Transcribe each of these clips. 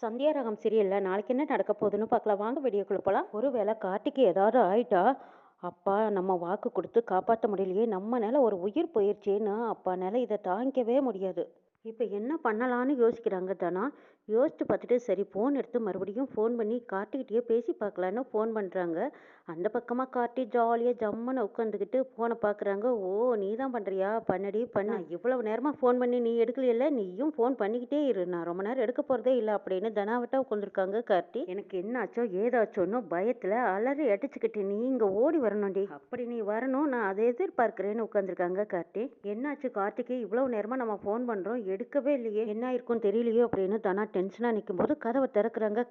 சந்தியா ரகம் சீரியல்ல நாளைக்கு என்ன நடக்க போகுதுன்னு பார்க்கலாம். வாங்க வீடியோக்குள்ள போலாம். ஒருவேளை கார்த்திக்கு ஏதாவது ஆயிட்டா, அப்பா நம்ம வாக்கு கொடுத்து காப்பாற்ற முடியலையே, நம்மனால ஒரு உயிர் போயிருச்சேன்னு அப்பானால இதை தாங்கிக்கவே முடியாது. இப்போ என்ன பண்ணலான்னு யோசிக்கிறாங்க தானா. யோசிச்சு பார்த்துட்டு சரி ஃபோன் எடுத்து மறுபடியும் ஃபோன் பண்ணி கார்த்திகிட்டயே பேசி பார்க்கலான்னு ஃபோன் பண்ணுறாங்க. அந்த பக்கமாக கார்த்தி ஜாலியாக ஜம்முன்னு உட்காந்துக்கிட்டு ஃபோனை பார்க்குறாங்க. ஓ, நீ தான் பண்ணுறியா, பண்ணடி பண்ண, இவ்வளவு நேரமாக ஃபோன் பண்ணி நீ எடுக்கலையில, நீயும் ஃபோன் பண்ணிக்கிட்டே இரு, நான் ரொம்ப நேரம் எடுக்க போகிறதே இல்லை அப்படின்னு தனாவட்டா உட்காந்துருக்காங்க கார்த்தி. எனக்கு என்ன ஆச்சோ ஏதாச்சோன்னு பயத்தில் அலறி அடிச்சுக்கிட்டு நீ இங்கே ஓடி வரணும்டி, அப்படி நீ வரணும், நான் அதை எதிர்பார்க்குறேன்னு உட்காந்துருக்காங்க கார்த்தி. என்னாச்சு கார்த்திக்கு, இவ்வளவு நேரமாக நம்ம ஃபோன் பண்ணுறோம் எடுக்கவே இல்லையே, என்ன இருக்கும் தெரியலையோ அப்படின்னு தனா டென்ஷனாக நிற்கும் போது கதவை திறக்கிறாங்க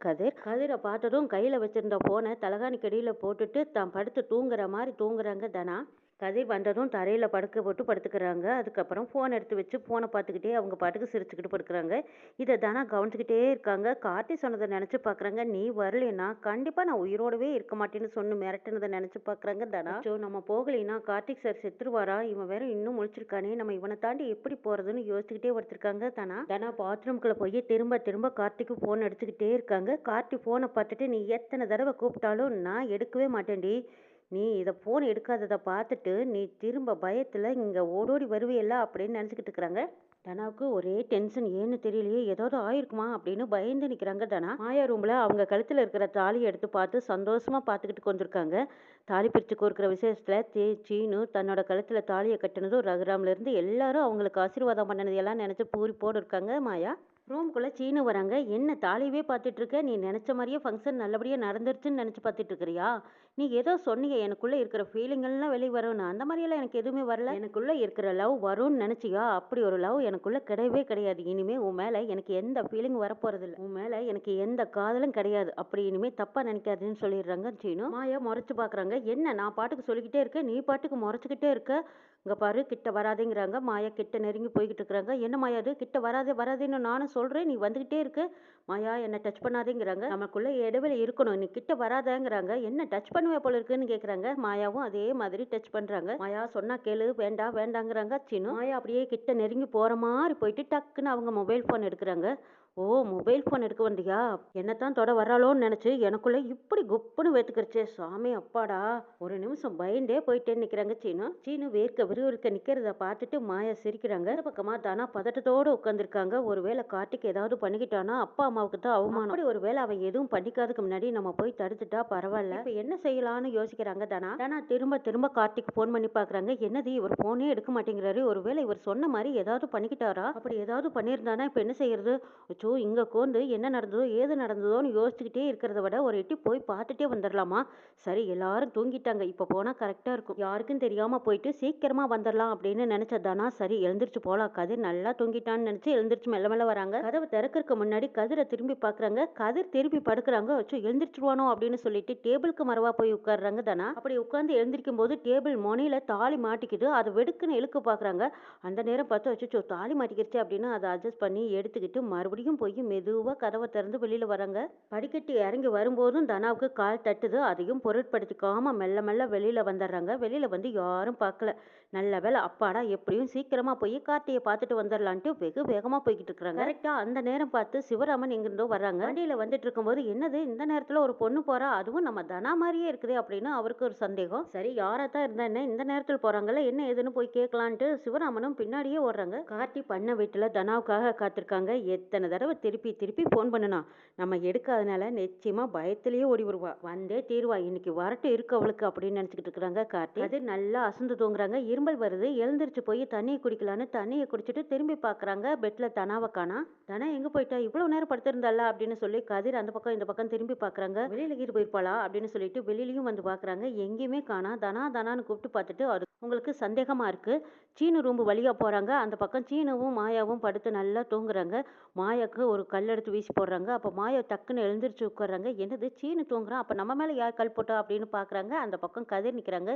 கதிரை பார்த்ததும் கையில் வச்சிருந்த ஃபோனை தலகாணிக்கு அடியில் போட்டுட்டு தான் படுத்து தூங்குற மாதிரி தூங்குறாங்க தனா. கதிர் வந்ததும் தரையில் படுக்க போட்டு படுத்துக்கிறாங்க. அதுக்கப்புறம் ஃபோன் எடுத்து வச்சு ஃபோனை பார்த்துக்கிட்டே அவங்க பாட்டுக்கு சிரிச்சுக்கிட்டு படுக்கிறாங்க. இதை தானா கவனிச்சுக்கிட்டே இருக்காங்க. கார்த்தி சொன்னதை நினச்சி பார்க்குறாங்க. நீ வரலைன்னா கண்டிப்பாக நான் உயிரோடவே இருக்க மாட்டேன்னு சொன்னு மிரட்டுனதை நினச்சி பார்க்குறாங்க தனா. நம்ம போகலைன்னா கார்த்திக் சார் செத்துருவாரா, இவன் வேற இன்னும் முழிச்சிருக்கானே, நம்ம இவனை தாண்டி எப்படி போகிறதுன்னு யோசிச்சுக்கிட்டே படுத்திருக்காங்க தனா பாத்ரூம்குள்ளே போய் திரும்ப திரும்ப கார்த்திக்கு ஃபோன் அடிச்சுக்கிட்டே இருக்காங்க. கார்த்தி ஃபோனை பார்த்துட்டு நீ எத்தனை தடவை கூப்பிட்டாலும் நான் எடுக்கவே மாட்டேன்டி, நீ இதை ஃபோன் எடுக்காததை பார்த்துட்டு நீ திரும்ப பயத்தில் இங்கே ஓடோடி வருவியல்ல அப்படின்னு நினச்சிக்கிட்டு இருக்கிறாங்க. தனாவுக்கு ஒரே டென்ஷன், ஏன்னு தெரியலையே, ஏதாவது ஆயிருக்குமா அப்படின்னு பயந்து நிற்கிறாங்க தனா. மாயா ரூமில் அவங்க கழுத்தில் இருக்கிற தாலியை எடுத்து பார்த்து சந்தோஷமாக பார்த்துக்கிட்டு கொண்டிருக்காங்க. தாலி பிரித்து கோர்க்கிற விசேஷத்தில் சீனு தன்னோட கழுத்தில் தாலியை கட்டினதும் ரகுராம்லேருந்து எல்லாரும் அவங்களுக்கு ஆசீர்வாதம் பண்ணது எல்லாம் நினச்சி பூரி போடு இருக்காங்க மாயா. ரூம்குள்ளே சீனு வராங்க. என்ன தாலியவே பார்த்துட்டு இருக்க, நீ நினச்ச மாதிரியே ஃபங்க்ஷன் நல்லபடியாக நடந்துருச்சுன்னு நினச்சி பார்த்துட்டு இருக்கிறியா, நீ ஏதோ சொன்னீங்க எனக்குள்ளே இருக்கிற ஃபீலிங்கெல்லாம் வெளியே வரும்னு, அந்த மாதிரியெல்லாம் எனக்கு எதுவுமே வரல, எனக்குள்ளே இருக்கிற லவ் வரும்னு நினச்சியா, அப்படி ஒரு லவ் எனக்குள்ளே கிடையவே கிடையாது, இனிமேல் உன் மேலே எனக்கு எந்த ஃபீலிங் வரப்போகிறதில்ல, உன் மேலே எனக்கு எந்த காதலும் கிடையாது, அப்படி இனிமேல் தப்பாக நினைக்காதுன்னு சொல்லிடுறாங்க சீனு. மாயா முறைச்சு பார்க்குறாங்க. என்ன நான் பாட்டுக்கு சொல்லிக்கிட்டே இருக்கேன், நீ பாட்டுக்கு முறைச்சிக்கிட்டே இருக்க, இங்கே பாரு கிட்ட வராதேங்கிறாங்க. மாயா கிட்ட நெருங்கி போய்கிட்டு இருக்கிறாங்க. என்ன மாயா அது, கிட்ட வராதே வராதேன்னு நானும் சொல்கிறேன், நீ வந்துக்கிட்டே இருக்கு. மாயா என்னை டச் பண்ணாதேங்கிறாங்க. நமக்குள்ளே இடைவெளி இருக்கணும், நீ கிட்ட வராதேங்கிறாங்க. என்ன டச் பண்ணுவே போல இருக்குன்னு கேட்குறாங்க. மாயாவும் அதே மாதிரி டச் பண்ணுறாங்க. மாயா சொன்னா கேளு, வேண்டாம் வேண்டாங்கிறாங்க சீனு. மாயா அப்படியே கிட்ட நெருங்கி போகிற மாதிரி போயிட்டு டக்குன்னு அவங்க மொபைல் ஃபோன் எடுக்கிறாங்க. ஓ, மொபைல் ஃபோன் எடுக்க வந்தியா, என்னத்தான் தொட வர்றாளோன்னு நினச்சி எனக்குள்ளே இப்படி குப்புன்னு வேத்துக்கிறச்சே சாமி, அப்பாடா, ஒரு நிமிஷம் பயந்தே போயிட்டேன்னு நிற்கிறாங்க சீனு வேர்க்க விறுவிறுக்க நிற்கிறத பார்த்துட்டு மாயா சிரிக்கிறாங்க. இந்த பக்கமாக தானா பதட்டத்தோடு உட்காந்துருக்காங்க. ஒருவேளை கார்த்திக் ஏதாவது பண்ணிக்கிட்டானா அப்பா அம்மாவுக்கு தான் அவமானம், அப்படி ஒருவேளை அவன் எதுவும் பண்ணிக்காதுக்கு முன்னாடி நம்ம போய் தடுத்துட்டா பரவாயில்ல, இப்போ என்ன செய்யலான்னு யோசிக்கிறாங்க தானா திரும்ப திரும்ப கார்த்திக் ஃபோன் பண்ணி பார்க்குறாங்க. என்னது இவர் ஃபோனே எடுக்க மாட்டேங்கிறாரு, ஒருவேளை இவர் சொன்ன மாதிரி ஏதாவது பண்ணிக்கிட்டாரா, அப்படி ஏதாவது பண்ணியிருந்தானா இப்போ என்ன செய்யறது, இங்கே கோந்து என்ன நடந்ததோ ஏது நடந்ததோன்னு யோசிச்சுக்கிட்டே இருக்கிறத விட ஒரு எட்டி போய் பார்த்துட்டே வந்துடலாமா. சரி எல்லாரும் தூங்கிட்டாங்க, இப்போ போனால் கரெக்டாக இருக்கும், யாருக்கும் தெரியாமல் போயிட்டு சீக்கிரமாக வந்துடலாம் அப்படின்னு நினச்சதானா. சரி எழுந்திரிச்சு போகலாம், கதிர் நல்லா தூங்கிட்டான்னு நினச்சி எழுந்திரிச்சு மெல்ல மெல்ல வராங்க. கதவை திறக்கிறதுக்கு முன்னாடி கதிரை திரும்பி பார்க்குறாங்க. கதிர் திரும்பி படுக்கிறாங்க. எழுந்திரிச்சிருவானோ அப்படின்னு சொல்லிட்டு டேபிளுக்கு மரவா போய் உட்காடுறாங்க தானா. அப்படி உட்காந்து எழுந்திரிக்கும் போது டேபிள் மொனையில் தாலி மாட்டிக்குது. அதை வெடுக்குன்னு இழுக்க பார்க்குறாங்க. அந்த நேரம் பார்த்து வச்சு தாலி மாட்டிக்கிடுச்சு அப்படின்னு அதை அட்ஜஸ்ட் பண்ணி எடுத்துக்கிட்டு மறுபடியும் போய் மெதுவாக கதவை திறந்து வெளியில் வராங்க. படிக்கட்டு இறங்கி வரும்போதும் தனாவுக்கு கால் தட்டுது. அதையும் பொருட்படுத்திக்காம மெல்ல மெல்ல வெளியில் வந்துடுறாங்க. வெளியில் வந்து யாரும் பார்க்கல. நல்ல வேலை, அப்பாடா எப்படியும் சீக்கிரமாக போய் கார்த்தியை பார்த்துட்டு வந்துடலான்ட்டு வெகு வேகமாக போய்கிட்டு இருக்கிறாங்க. கரெக்டாக அந்த நேரம் பார்த்து சிவராமன் எங்கிருந்தோ வர்றாங்க. வண்டியில் வந்துட்டு இருக்கும்போது என்னது இந்த நேரத்தில் ஒரு பொண்ணு போகிறா, அதுவும் நம்ம தனா மாதிரியே இருக்குது அப்படின்னு அவருக்கு ஒரு சந்தேகம். சரி யாராக தான் இருந்தா என்ன, இந்த நேரத்தில் போகிறாங்கல்ல, என்ன ஏதுன்னு போய் கேட்கலான்ட்டு சிவராமனும் பின்னாடியே ஓடுறாங்க. கார்த்தி பண்ண வீட்டில் தனாவுக்காக காத்திருக்காங்க. எத்தனை தடவை திருப்பி திருப்பி ஃபோன் பண்ணுனா நம்ம எடுக்காதனால நிச்சயமாக பயத்திலேயே ஓடி வருவா, வந்தே தீர்வா, இன்னைக்கு வரட்டு இருக்கு அவளுக்கு அப்படின்னு நினச்சிக்கிட்டு இருக்கிறாங்க கார்த்தி. அது நல்லா அசந்து தூங்குறாங்க. இரும்பல் வருது. எழுந்திரிச்சு போய் தண்ணியை குடிக்கலான்னு தண்ணியை குடிச்சிட்டு திரும்பி பார்க்குறாங்க. பெட்டில் தனாவை காணா. தனா எங்கே போயிட்டா, இவ்வளோ நேரம் படுத்திருந்தால அப்படின்னு சொல்லி கதிர் அந்த பக்கம் இந்த பக்கம் திரும்பி பார்க்குறாங்க. வெளியில் கீது போயிருப்பாளா அப்படின்னு சொல்லிட்டு வெளியிலையும் வந்து பார்க்குறாங்க. எங்கேயுமே காணா. தனான்னு கூப்பிட்டு பார்த்துட்டு அது உங்களுக்கு சந்தேகமாக இருக்குது. சீனு ரூம்பு வழியாக போகிறாங்க. அந்த பக்கம் சீனுவும் மாயாவும் படுத்து நல்லா தூங்குறாங்க. மாயாவுக்கு ஒரு கல் எடுத்து வீசி போடுறாங்க. அப்போ மாயா டக்குன்னு எழுந்திரிச்சு உட்காடுறாங்க. என்னது சீனு தூங்குறான், அப்போ நம்ம மேலே யார் கல் போட்டா அப்படின்னு பார்க்குறாங்க. அந்த பக்கம் கதிர் நிற்கிறாங்க.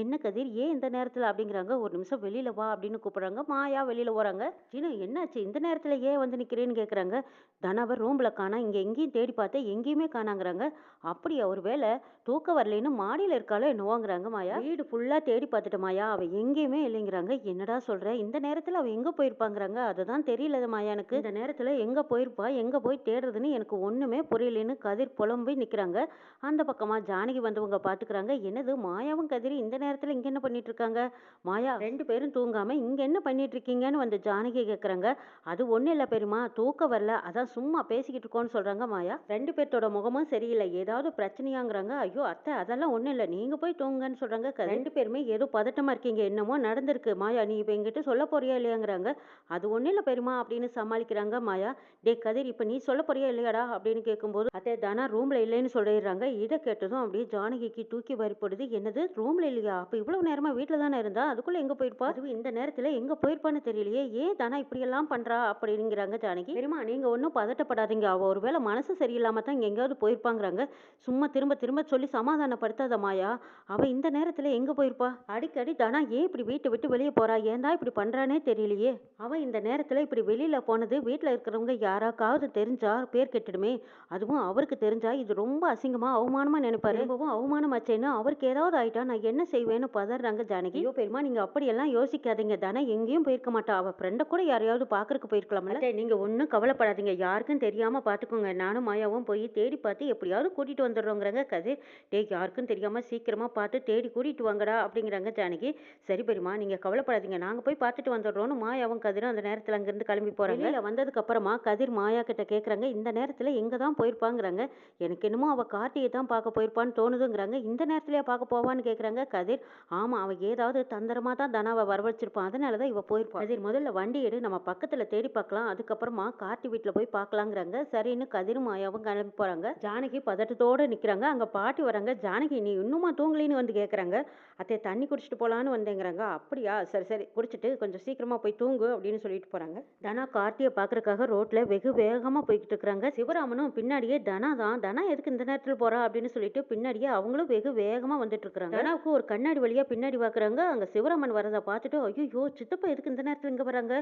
என்ன கதிர், ஏன் இந்த நேரத்தில் அப்படி அப்படிங்கிறாங்க. ஒரு நிமிஷம் வெளியில வா அப்படின்னு கூப்பிடுறாங்க. மாயா வெளியில போறாங்க. சீனு என்னாச்சு இந்த நேரத்துல ஏன் வந்து நிக்கிறேன்னு கேக்குறாங்க. தனாவ ரூம்ல காணா, இங்க எங்கேயும் தேடி பார்த்தேன், எங்கேயுமே காணாங்கிறாங்க. அப்படியா, ஒருவேளை தூக்கம் வரலைன்னு மாடியில இருக்காளோ என்னவோங்கிறாங்க மாயா. வீடு ஃபுல்லா தேடி பார்த்துட்டேன் மாயா, அவ எங்கேயுமே இல்லைங்கிறாங்க. என்னடா சொல்ற, இந்த நேரத்துல அவ எங்க போயிருப்பாங்கிறாங்க. அதுதான் தெரியல மாயா, எனக்கு இந்த நேரத்துல எங்க போயிருப்பா, எங்க போய் தேடுறதுன்னு எனக்கு ஒண்ணுமே புரியலன்னு கதிர் புலம்பி நிக்கிறாங்க. அந்த பக்கமா ஜானகி வந்தவங்க பாத்துக்கிறாங்க. என்னது மாயாவும் கதிர் இந்த நேரத்துல இங்க என்ன பண்ணிட்டு இருக்காங்க. மாயா, 2 பேரும் தூங்காம இங்க என்ன பண்ணிட்டு இருக்கீங்கன்னு வந்து ஜானகி கேக்குறாங்க. அது ஒண்ணும் இல்ல பெரியம்மா, தூக்கம் வரல, அதான் சும்மா பேசிக்கிட்டு இருக்கோம்னு சொல்றாங்க மாயா. 2 பேர்த்தோட முகமும் சரியில்லை, ஏதாவது பிரச்சனையாங்கிறாங்க. ஐயோ அத்தை, அதெல்லாம் ஒண்ணும் இல்ல, நீங்க போய் தூங்குங்கன்னு சொல்றாங்க. 2 பேருமே ஏதோ பதட்டமா இருக்கீங்க, என்னமோ நடந்திருக்கு மாயா, நீ இப்ப என்கிட்ட சொல்ல போறியா இல்லையாங்கிறாங்க. அது ஒண்ணும் இல்ல பெரியம்மா அப்படின்னு சமாளிக்கிறாங்க மாயா. டே கதிர், இப்ப நீ சொல்ல போறியா இல்லையாடா அப்படின்னு கேட்கும்போது அத்தை தானா ரூம்ல இல்லைன்னு சொல்லிடுறாங்க. இதை கேட்டதும் அப்படியே ஜானகிக்கு தூக்கி வாரி போடுது. என்னது ரூம்ல இல்லையா, அப்ப இவ்வளவு நேரமா வீட்டுல தானே இருந்தா, அதுக்குள்ள எங்க போயிருப்பா, அதுவும் இந்த நேரத்துல எங்க போயிருப்பான்னு தெரியலையே, ஏன் தானா இப்படி எல்லாம் பண்றா அப்படிங்கிறாங்க ஜானகி. பெரியம்மா நீங்க ஒன்றும் பதட்டப்படாதீங்க, அவ ஒருவேளை மனசு சரியில்லாம தான் இங்க எங்கேயாவது போயிருப்பாங்கிறாங்க. சும்மா திரும்ப திரும்ப சொல்லி சமாதானப்படுத்தாத மாயா, அவ இந்த நேரத்துல எங்க போயிருப்பா. அடிக்கடி தானா ஏன் இப்படி வீட்டை விட்டு வெளியே போறா, ஏன்டா இப்படி பண்றானே தெரியலையே. அவ இந்த நேரத்துல இப்படி வெளியில போனது வீட்டுல இருக்கிறவங்க யாராக்காவது தெரிஞ்சா பேர் கெட்டுடுமே, அதுவும் அவருக்கு தெரிஞ்சா இது ரொம்ப அசிங்கமா அவமானமா நினைப்பாரு. ரொம்பவும் அவமானமாச்சேன்னு அவருக்கு ஏதாவது ஆயிட்டா நான் என்ன செய்வேன்னு பதறாங்க ஜானகி. ஐயோ பெரியம்மா, நீங்க அப்படியெல்லாம் யோசிக்காதீங்க, தானே எங்கேயும் போயிருக்க மாட்டா, அவ ஃப்ரெண்டை கூட யாரையாவது பாக்குறதுக்கு போயிருக்கலாம்ல. நீங்க ஒன்றும் கவலைப்படாதீங்க, யாருக்கும் தெரியாம பாத்துக்கோங்க, நானும் மாயாவும் போய் தேடி பார்த்து எப்படியாவது கூட்டிட்டு வந்துடுறோங்கிறாங்க கதிர். டேய், யாருக்கும் தெரியாம சீக்கிரமா பார்த்து தேடி கூட்டிட்டு வாங்கடா அப்படிங்கிறாங்க ஜானகி. சரி பெரியம்மா, நீங்க கவலைப்படாதீங்க, நாங்க போய் பார்த்துட்டு வந்துடுறோம்னு மாயாவும் கதிரும் அந்த நேரத்துல அங்கிருந்து கிளம்பி போறாங்க. வெளியில வந்ததுக்கு அப்புறமா கதிர் மாயா கிட்ட கேக்குறாங்க, இந்த நேரத்துல எங்க தான் போயிருப்பாங்கிறாங்க. எனக்கு என்னமோ அவ கார்த்தியை தான் பார்க்க போயிருப்பான்னு தோணுதுங்கிறாங்க. இந்த நேரத்திலேயே பார்க்க போவான்னு கேக்குறாங்க கதிர். ஆமா, அவ ஏதாவது தந்திரமா தான் தனாவை வரவழைச்சிருப்பான், அதனாலதான் இவ போயிருப்பா. கதிர், முதல்ல வண்டி எடு, நம்ம பக்கத்துல தேடி பார்க்கலாம், அதுக்கப்புறமா கார்த்தி வீட்டுல போய் பார்க்கலாங்கிறாங்க. சரின்னு கதிரும் மாயாவும் கிளம்பி போறாங்க. ஜானகி பதட்டத்தோட நிக்கிறாங்க. அங்க பாட்டி வராங்க. ஜானகி நீ இன்னுமா தூங்கலின்னு வந்து கேக்குறாங்க. அத்தை, தண்ணி குடிச்சிட்டு போலான்னு வந்தேங்கிறாங்க. அப்படியா, சரி சரி, குடிச்சிட்டு கொஞ்சம் சீக்கிரமா போய் தூங்கு அப்படின்னு சொல்லிட்டு போறாங்க. தனா கார்த்தியை பாக்குறதுக்காக ரோட்ல வெகு வேகமா போய்கிட்டு இருக்காங்க. சிவராமனும் பின்னாடியே தனா தான், தனா எதுக்கு இந்த நேரத்தில் போறா அப்படின்னு சொல்லிட்டு பின்னாடியே அவங்களும் வெகு வேகமா வந்துட்டு இருக்காங்க. தனாவுக்கு ஒரு கண்ணாடி வழியா பின்னாடி பாக்குறாங்க. அங்க சிவராமன் வரதை பார்த்துட்டு ஐயோ சித்தப்பா எதுக்கு இந்த நேரத்தில் இங்க வராங்க,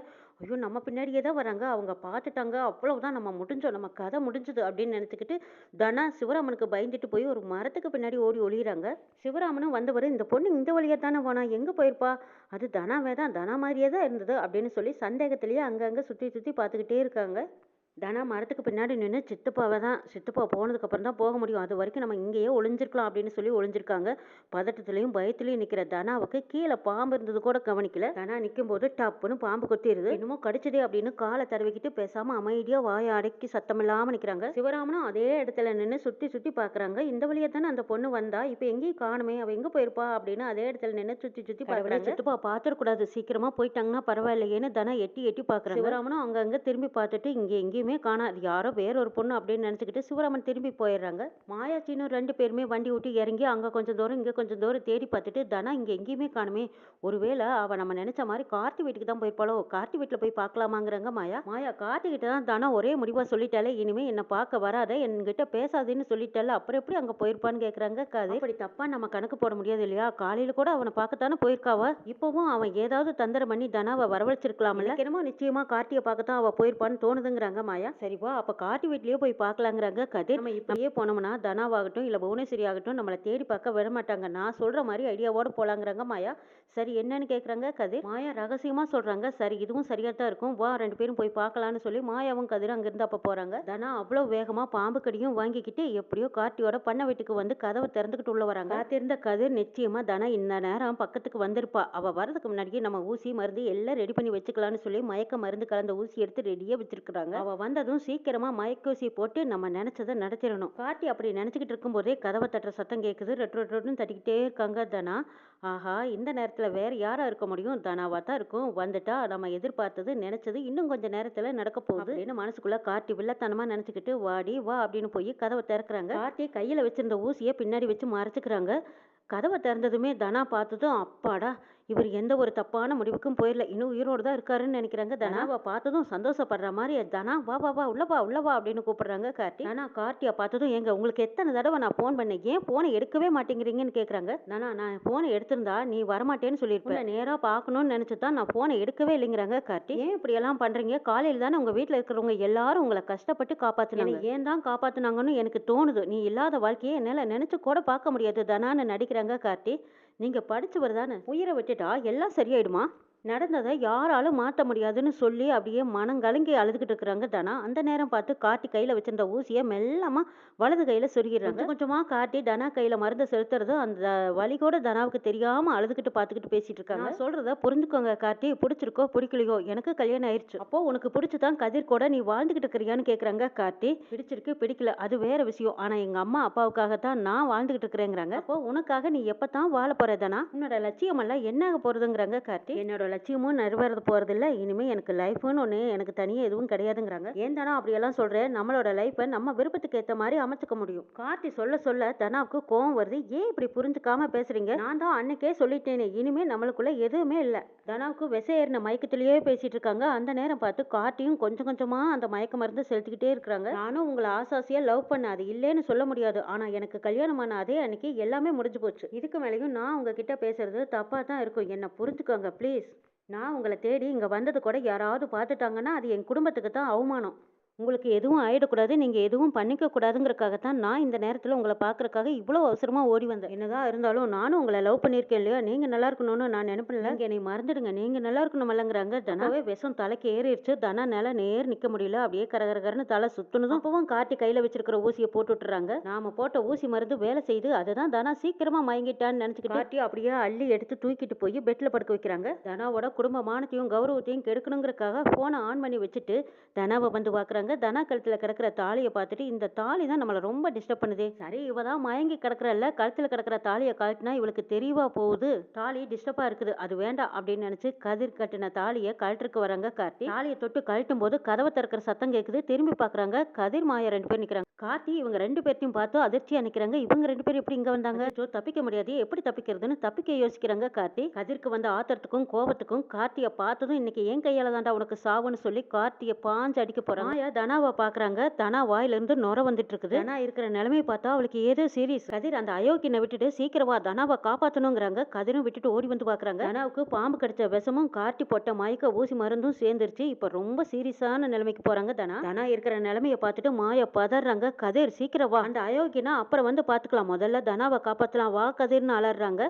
ஐயோ நம்ம பின்னாடியே தான் வராங்க, அவங்க பார்த்துட்டாங்க, அவ்வளவுதான், நம்ம முடிஞ்சோம், நம்ம கதை முடிஞ்சது அப்படின்னு நினைச்சுக்கிட்டு தனா சிவராமனுக்கு பயந்துட்டு போய் ஒரு மரத்துக்கு பின்னாடி ஓடி ஒளியிறாங்க. சிவராமனும் வந்தவர், இந்த பொண்ணு இந்த வழியா தானே போனா, எங்க போயிருப்பா, அது தனாவே தான், தனா மாதிரியே தான் இருந்தது அப்படின்னு சொல்லி சந்தேகத்திலேயே அங்கங்க சுத்தி சுத்தி பார்த்துக்கிட்டே இருக்காங்க. தனா மரத்துக்கு பின்னாடி நின்று சித்தப்பாவை தான், சித்தப்பா போனதுக்கு அப்புறம் தான் போக முடியும், அது வரைக்கும் நம்ம இங்கேயே ஒளிஞ்சிருக்கலாம் அப்படின்னு சொல்லி ஒளிஞ்சிருக்காங்க. பதட்டத்திலையும் பயத்திலையும் நிக்கிற தனாவுக்கு கீழே பாம்பு இருந்தது கூட கவனிக்கல. தனா நிற்கும் போது டப்புன்னு பாம்பு கொத்திடுது. இன்னமும் கடிச்சதே அப்படின்னு காலை தடவிக்கிட்டு பேசாம அமைதியா வாயை அடக்கி சத்தமில்லாம நிக்கிறாங்க. சிவராமனும் அதே இடத்துல நின்று சுத்தி சுத்தி பாக்குறாங்க. இந்த வழியா தானே அந்த பொண்ணு வந்தா, இப்ப எங்கேயும் காணுமே, அவ எங்க போயிருப்பா அப்படின்னு அதே இடத்துல நின்று சுத்தி சுத்தி பாக்குறாங்க. சித்தப்பா பாத்துடக்கூடாது, சீக்கிரமா போயிட்டாங்கன்னா பரவாயில்லையேன்னு தனா எட்டி எட்டி பாக்குறாங்க. சிவராமனும் அங்கங்க திரும்பி பார்த்துட்டு இங்கே எங்கேயுமே காணா, அது யாரோ வேற ஒரு பொண்ணு அப்படின்னு நினைச்சுக்கிட்டு சிவராமன் திரும்பி போயிடுறாங்க. மாயாச்சின்னு 2 பேருமே வண்டி விட்டு இறங்கி அங்க கொஞ்சம் தூரம் இங்க கொஞ்சம் தூரம் தேடி பார்த்துட்டு தனா இங்க எங்கேயுமே காணுமே, ஒருவேளை அவ நம்ம நினைச்ச மாதிரி கார்த்தி வீட்டுக்கு தான் போயிருப்பாளோ, கார்த்தி வீட்டுல போய் பார்க்கலாமாங்கிறாங்க மாயா. மாயா, கார்த்தி கிட்ட தான் தனா ஒரே முடிவா சொல்லிட்டாலே, இனிமே என்ன பார்க்க வராத, என்கிட்ட பேசாதேன்னு சொல்லிட்டால, அப்புறம் எப்படி அங்க போயிருப்பான்னு கேக்குறாங்க கதை. அப்படி தப்பா நம்ம கணக்கு போட முடியாது இல்லையா, காலையில கூட அவனை பார்க்கத்தானே போயிருக்காவ, இப்பவும் அவன் ஏதாவது தந்திரம் பண்ணி தனாவை வரவழைச்சிருக்கலாம்ல, என்னமோ நிச்சயமா கார்த்தியை பார்க்கத்தான் அவ போயிருப்பான்னு தோணுதுங்கிறாங்க மாயா. சரிவா, அப்ப கார்த்தி வீட்லயே போய் பார்க்கலாங்கிறாங்க கதிர். நம்ம இப்படியே போனோம்னா தனாவாகட்டும் இல்ல புவனேஸ்வரி ஆகட்டும் நம்மளை தேடி பார்க்க விட மாட்டாங்க, நான் சொல்ற மாதிரி ஐடியாவோட போலாங்கிறாங்க மாயா. சரி என்னன்னு கேக்குறாங்க கதிர். மாயா ரகசியமா சொல்றாங்க. சரி இதுவும் சரியா தான் இருக்கும், வா 2 பேரும் போய் பார்க்கலாம்னு சொல்லி மாயாவும் கதிரும் அங்கிருந்து அப்ப போறாங்க. தனா அவ்வளவு வேகமா பாம்பு கடியும் வாங்கிக்கிட்டு எப்படியோ கார்த்தியோட பண்ண வீட்டுக்கு வந்து கதவை திறந்துக்கிட்டு உள்ள வராங்க. காத்திருந்த கதிர் நிச்சயமா தனா இந்த நேரம் பக்கத்துக்கு வந்திருப்பா, அவ வரதுக்கு முன்னாடியே நம்ம ஊசி மருந்து எல்லாம் ரெடி பண்ணி வச்சுக்கலாம்னு சொல்லி மயக்க மருந்து கலந்த ஊசி எடுத்து ரெடியா வச்சிருக்காங்க. அவ வந்ததும் சீக்கிரமா மயக்கூசி போட்டு நம்ம நினைச்சதை நடத்திடணும். கார்த்தி அப்படி நினைச்சுக்கிட்டு இருக்கும் போதே கதவை தட்டுற சத்தம் கேக்குது. ரெட்டு தட்டிக்கிட்டே இருக்காங்க தனா. ஆஹா, இந்த நேரத்துல வேற யாரா இருக்க முடியும், தனாவா தான் இருக்கும், வந்துட்டா நம்ம எதிர்பார்த்தது நினைச்சது இன்னும் கொஞ்ச நேரத்துல நடக்க போகுது அப்படின்னு மனசுக்குள்ள கார்த்தி வில்லத்தனமா நினைச்சுக்கிட்டு வாடி வா அப்படின்னு போய் கதவை திறக்கிறாங்க. கார்த்தி கையில வச்சிருந்த ஊசியை பின்னாடி வச்சு மறைச்சுக்கிறாங்க. கதவை திறந்ததுமே தனா பார்த்ததும் அப்பாடா, இவர் எந்த ஒரு தப்பான முடிவுக்கும் போயிடல, இன்னும் உயிரோடு தான் இருக்காருன்னு நினைக்கிறாங்க. தனாவை பார்த்ததும் சந்தோஷப்படுற மாதிரி தனா வா வா வா உள்ளவா உள்ளவா அப்படின்னு கூப்பிடுறாங்க கார்த்தி. தனா கார்த்தியை பார்த்ததும், ஏங்க உங்களுக்கு எத்தனை தடவை நான் ஃபோன் பண்ணேன், ஏன் ஃபோனை எடுக்கவே மாட்டேங்கிறீங்கன்னு கேட்குறாங்க. தனா, நான் ஃபோனை எடுத்து எடுத்திருந்தா நீ வரமாட்டேன்னு சொல்லியிருப்ப. நேரா பார்க்கணும்னு நினைச்சு தான் நான் போனை எடுக்கவே இல்லைங்கிறாங்க கார்த்தி. ஏன் இப்படி எல்லாம் பண்றீங்க? காலையில தானே உங்க வீட்ல இருக்கிறவங்க எல்லாரும் உங்களை கஷ்டப்பட்டு காப்பாத்துனாங்க. ஏன் தான் காப்பாத்துனாங்கன்னு எனக்கு தோணுது. நீ இல்லாத வாழ்க்கையை என்னால நினைச்சு கூட பார்க்க முடியாது தனான்னு நடிக்கிறாங்க கார்த்தி. நீங்க படிச்சவர் தானே, உயிரை விட்டுட்டா எல்லாம் சரியாயிடுமா? நடந்ததை யாராலும் மாற்ற முடியாதுன்னு சொல்லி அப்படியே மனங்கலங்கி அழுதுகிட்டு இருக்கிறாங்க தனா. அந்த நேரம் பார்த்து கார்த்தி கையில வச்சிருந்த ஊசியை மெல்லமா வலது கையில சொருகிடுறாங்க. கொஞ்சம் கொஞ்சமா கார்த்தி தனா கையில மருந்து செலுத்துறது அந்த வலி கூட தனாவுக்கு தெரியாம அழுதுகிட்டு பார்த்துக்கிட்டு பேசிட்டு இருக்காங்க. நான் சொல்றத புரிஞ்சுக்கோங்க கார்த்தி, பிடிச்சிருக்கோ பிடிக்கலையோ எனக்கு கல்யாணம் ஆயிடுச்சு. அப்போ உனக்கு பிடிச்சுதான் கதிர் கூட நீ வாழ்ந்துகிட்டு இருக்கிறியான்னு கேக்குறாங்க கார்த்தி. பிடிச்சிருக்கு பிடிக்கல அது வேற விஷயம், ஆனா எங்க அம்மா அப்பாவுக்காகத்தான் நான் வாழ்ந்துகிட்டு இருக்கிறேங்கிறாங்க. அப்போ உனக்காக நீ எப்பதான் வாழ போற தனா? உன்னோட லட்சியம் எல்லாம் என்ன ஆக போறதுங்கிறாங்க கார்த்தி. என்னோட லட்சியமும் நிறைவேறது போறதில்ல, இனிமே எனக்கு லைஃப்னு ஒன்று எனக்கு தனியாக எதுவும் கிடையாதுங்கிறாங்க. ஏன் தானா அப்படியெல்லாம் சொல்றேன்? நம்மளோட லைஃப்பை நம்ம விருப்பத்துக்கு ஏற்ற மாதிரி அமைச்சுக்க முடியும். கார்த்தி சொல்ல சொல்ல தனாவுக்கு கோவம் வருது. ஏன் இப்படி புரிஞ்சுக்காம பேசுறீங்க? நான் தான் அன்னைக்கே சொல்லிட்டேனே, இனிமே நம்மளுக்குள்ள எதுவுமே இல்லை. தனாவுக்கு விச ஏறின மயக்கத்திலேயே பேசிட்டு இருக்காங்க. அந்த நேரம் பார்த்து கார்த்தியும் கொஞ்சம் கொஞ்சமா அந்த மயக்க மருந்து செலுத்திக்கிட்டே இருக்கிறாங்க. நானும் உங்களை ஆசாசியா லவ் பண்ண, அது இல்லைன்னு சொல்ல முடியாது. ஆனா எனக்கு கல்யாணமான அதே அன்னைக்கு எல்லாமே முடிஞ்சு போச்சு. இதுக்கு மேலேயும் நான் உங்ககிட்ட பேசுறது தப்பா தான் இருக்கும். என்ன புரிஞ்சுக்கோங்க ப்ளீஸ். நான் உங்களை தேடி இங்கே வந்தது கூட யாராவது பார்த்துட்டாங்கன்னா அது என் குடும்பத்துக்கு தான் அவமானம். உங்களுக்கு எதுவும் ஆயிடக்கூடாது, நீங்கள் எதுவும் பண்ணிக்க கூடாதுங்கிறக்காகத்தான் நான் இந்த நேரத்தில் உங்களை பார்க்கறக்காக இவ்வளோ அவசரமாக ஓடி வந்தேன். என்னதான் இருந்தாலும் நானும் உங்களை லவ் பண்ணியிருக்கேன் இல்லையா? நீங்கள் நல்லா இருக்கணும்னு நான் நினைப்பேன்ல. நீங்கள் என்னை மறந்துடுங்க, நீங்கள் நல்லா இருக்கணுமல்லங்கிறாங்க. தனாவே விஷம் தலைக்கு ஏறிடுச்சு. தனா நேரம் நேர் நிற்க முடியல. அப்படியே கரகரகரன்னு தலை சுற்றுனதும் அப்பவும் கார்த்தி கையில் வச்சிருக்கிற ஊசியை போட்டு விட்டுறாங்க. நாம போட்ட ஊசி மருந்து வேலை செய்து அதுதான் தனா சீக்கிரமாக மயங்கிட்டான்னு நினச்சிக்கிட்டு கார்த்தி அப்படியே அள்ளி எடுத்து தூக்கிட்டு போய் பெட்டில் படுக்க வைக்கிறாங்க. தனாவோட குடும்ப மானத்தையும் கௌரவத்தையும் கெடுக்கணுங்கிறக்காக ஃபோனை ஆன் பண்ணி வச்சுட்டு தனாவை வந்து பார்க்குறாங்க. தனா கழுத்துல கிடக்கிற தாலியை பார்த்துட்டு இந்த தாலி தான் நம்மளை ரொம்ப டிஸ்டர்ப் பண்ணுதே. சரி இவ தான் மயங்கி கிடக்குறல்ல, கழுத்துல கிடக்கிற தாலியை கழட்டினா இவளுக்கு தெரியவா போகுது, தாலி டிஸ்டர்பா இருக்குது, அது வேண்டாம் அப்படின்னு நினைச்சு கதிர் கட்டின தாலியை கழட்டுக்கு வராங்க கார்த்தி. தாலியை தொட்டு கழட்டும் போது கதவை திறக்கிற சத்தம் கேட்குது. திரும்பி பார்க்குறாங்க. கதிர் மாயா 2 பேர் நிற்கிறாங்க. கார்த்தி இவங்க 2 பேர்த்தையும் பார்த்து அதிர்ச்சியா நிற்கிறாங்க. இவங்க 2 பேரும் எப்படி இங்க வந்தாங்க? தப்பிக்க முடியாது, எப்படி தப்பிக்கிறதுன்னு தப்பிக்க யோசிக்கிறாங்க கார்த்தி. கதிர்க்கு வந்த ஆத்திரத்துக்கும் கோபத்துக்கும் கார்த்தியை பார்த்ததும் இன்னைக்கு என் கையால தாண்டா உனக்கு சாவுன்னு சொல்லி கார்த்தியை பாஞ்சு அடிக்க போறாங்க. தனாவை பாக்குறாங்க. தனா வாயில இருந்து நுர வந்துட்டு இருக்குது. தனா இருக்கிற நிலைமையை பார்த்தா அவளுக்கு ஏதோ சீரியஸ். கதிர் அந்த அயோக்கியனை விட்டுட்டு சீக்கிரமா தனாவை காப்பாத்தணுங்கிறாங்க. கதிரும் விட்டுட்டு ஓடி வந்து பாக்குறாங்க. தனாவுக்கு பாம்பு கடிச்ச விஷமும் கார்த்தி போட்ட மயக்க ஊசி மருந்தும் சேர்ந்துருச்சு. இப்ப ரொம்ப சீரியஸான நிலைமைக்கு போறாங்க. தனா இருக்கிற நிலைமையை பார்த்துட்டு மாயா பதறாங்க. கதிர் சீக்கிரம் வா, அந்த அயோக்கியனா அப்புறம் வந்து பாத்துக்கலாம், முதல்ல தனாவை காப்பாத்தலாம் வா கதிர்னு அலறாங்க.